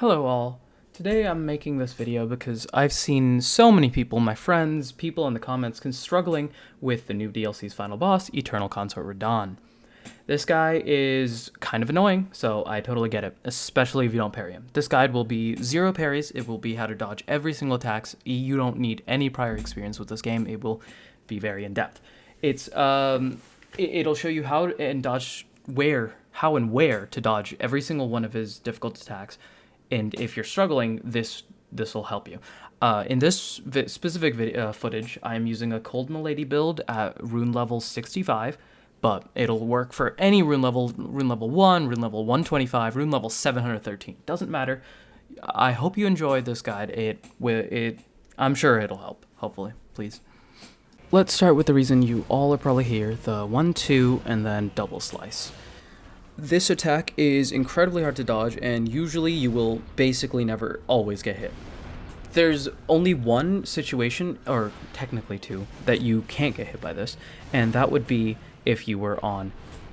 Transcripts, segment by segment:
Hello all. Today I'm making this video because I've seen so many people, my friends, people in the comments, struggling with the new DLC's final boss, Eternal Consort Radahn. This guy is kind of annoying, so I totally get it, especially if you don't parry him. This guide will be 0 parries, it will be how to dodge every single attack. You don't need any prior experience with this game, it will be very in-depth. It'll show you how and dodge how and where to dodge every single one of his difficult attacks. And if you're struggling, this will help you. In this specific footage, I'm using a Cold Milady build at rune level 65, but it'll work for any rune level 1, rune level 125, rune level 713. Doesn't matter. I hope you enjoyed this guide. I'm sure it'll help, hopefully, please. Let's start with the reason you all are probably here, the 1, 2, and then double slice. This attack is incredibly hard to dodge, and usually you will basically never always get hit. There's only one situation, or technically two, that you can't get hit by this, and that would be if you were on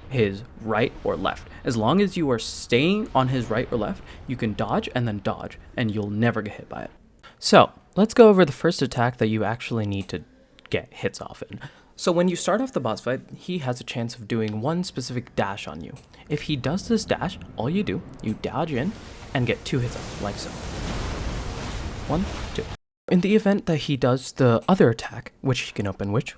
his right or left. As long as you are staying on his right or left, you can dodge, and you'll never get hit by it. So, let's go over the first attack that you actually need to get hits off in. So when you start off the boss fight, he has a chance of doing one specific dash on you. If he does this dash, all you do, you dodge in and get 2 hits off, like so. 1, 2. In the event that he does the other attack, which he can open, which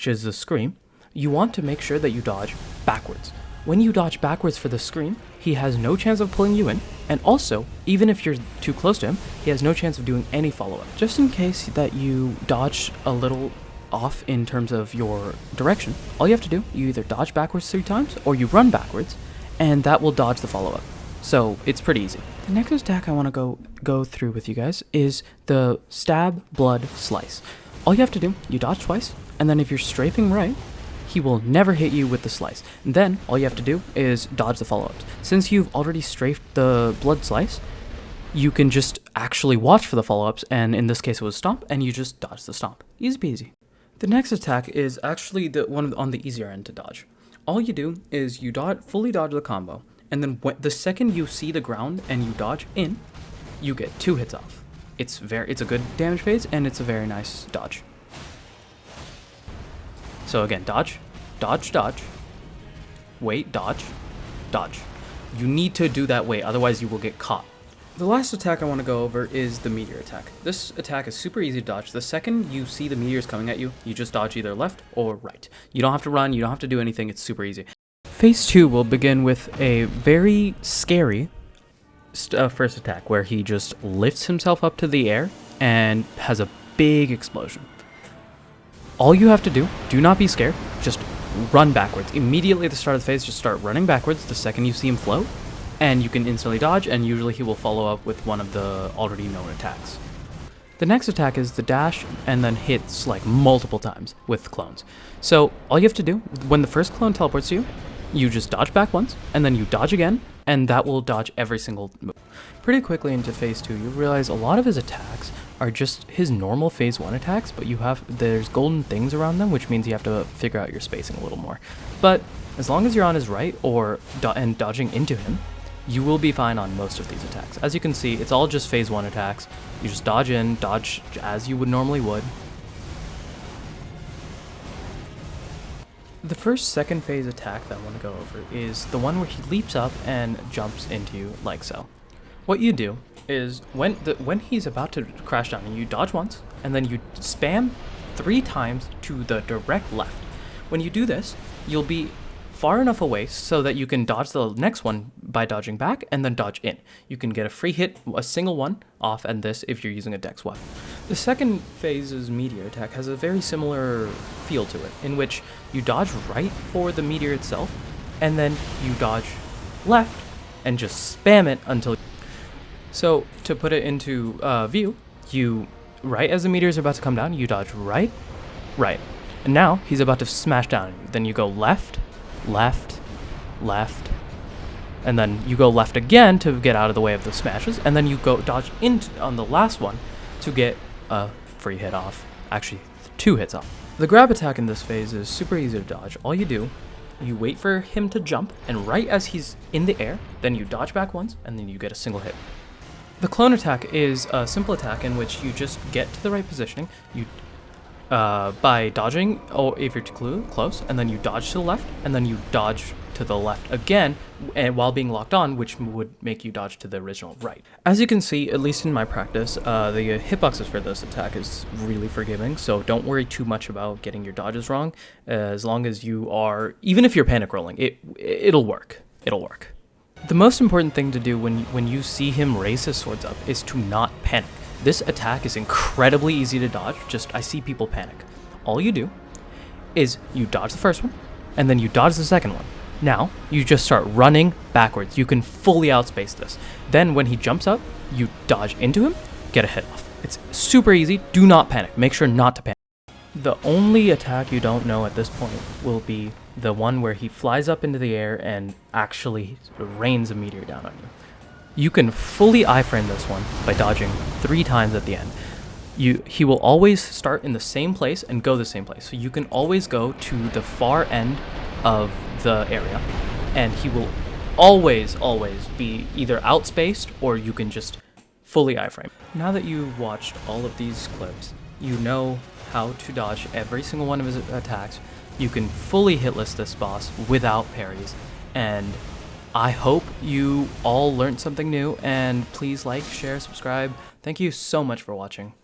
is the scream, you want to make sure that you dodge backwards. When you dodge backwards for the scream, he has no chance of pulling you in, and also, even if you're too close to him, he has no chance of doing any follow-up. Just in case that you dodge a little off in terms of your direction, all you have to do, you either dodge backwards 3 times or you run backwards, and that will dodge the follow-up. So it's pretty easy. The next attack I want to go through with you guys is the stab, blood, slice. All you have to do, you dodge twice, and then if you're strafing right, he will never hit you with the slice. And then all you have to do is dodge the follow-ups. Since you've already strafed the blood slice, you can just actually watch for the follow-ups, and in this case it was stomp, and you just dodge the stomp. Easy peasy. The next attack is actually the one on the easier end to dodge. All you do is you fully dodge the combo, and then the second you see the ground and you dodge in, you get 2 hits off. It's a good damage phase, and it's a very nice dodge. So again, dodge, dodge, dodge, wait, dodge, dodge. You need to do that way, otherwise you will get caught. The last attack I want to go over is the meteor attack. This attack is super easy to dodge. The second you see the meteors coming at you, you just dodge either left or right. You don't have to run, you don't have to do anything, it's super easy. Phase 2 will begin with a very scary first attack where he just lifts himself up to the air and has a big explosion. All you have to do not be scared, just run backwards. Immediately at the start of the phase, just start running backwards the second you see him float. And you can instantly dodge, and usually he will follow up with one of the already known attacks. The next attack is the dash, and then hits like multiple times with clones. So all you have to do, when the first clone teleports you, you just dodge back once, and then you dodge again, and that will dodge every single move. Pretty quickly into phase 2, you realize a lot of his attacks are just his normal phase 1 attacks, but there's golden things around them, which means you have to figure out your spacing a little more. But as long as you're on his right and dodging into him, you will be fine on most of these attacks. As you can see, it's all just phase 1 attacks. You just dodge in, dodge as you would normally would. The second phase attack that I want to go over is the one where he leaps up and jumps into you like so. What you do is when he's about to crash down, and you dodge once, and then you spam 3 times to the direct left. When you do this, you'll be far enough away so that you can dodge the next one by dodging back and then dodge in. You can get a free hit, a single one, off and this if you're using a dex weapon. The second phase's meteor attack has a very similar feel to it, in which you dodge right for the meteor itself, and then you dodge left and just spam it until... So, to put it into view, right as the meteor is about to come down, you dodge right, right. And now he's about to smash down. Then you go left, left, left, and then you go left again to get out of the way of the smashes, and then you go dodge in on the last one to get a free hit off. Actually, 2 hits off. The grab attack in this phase is super easy to dodge. All you do, you wait for him to jump, and right as he's in the air, then you dodge back once, and then you get a single hit. The clone attack is a simple attack in which you just get to the right positioning. You by dodging, or if you're too close, and then you dodge to the left, and then you dodge to the left again, and while being locked on, which would make you dodge to the original right. As you can see, at least in my practice, the hitboxes for this attack is really forgiving, so don't worry too much about getting your dodges wrong. As long as you are, even if you're panic rolling, it'll work. It'll work. The most important thing to do when you see him raise his swords up is to not panic. This attack is incredibly easy to dodge, just I see people panic. All you do is you dodge the first one, and then you dodge the second one. Now, you just start running backwards. You can fully outspace this. Then when he jumps up, you dodge into him, get a hit off. It's super easy, do not panic, make sure not to panic. The only attack you don't know at this point will be the one where he flies up into the air and actually rains a meteor down on you. You can fully iframe this one by dodging 3 times at the end. He will always start in the same place and go the same place. So you can always go to the far end of the area, and he will always be either outspaced or you can just fully iframe. Now that you've watched all of these clips, you know how to dodge every single one of his attacks. You can fully hitless this boss without parries, and I hope you all learned something new, and please like, share, subscribe. Thank you so much for watching.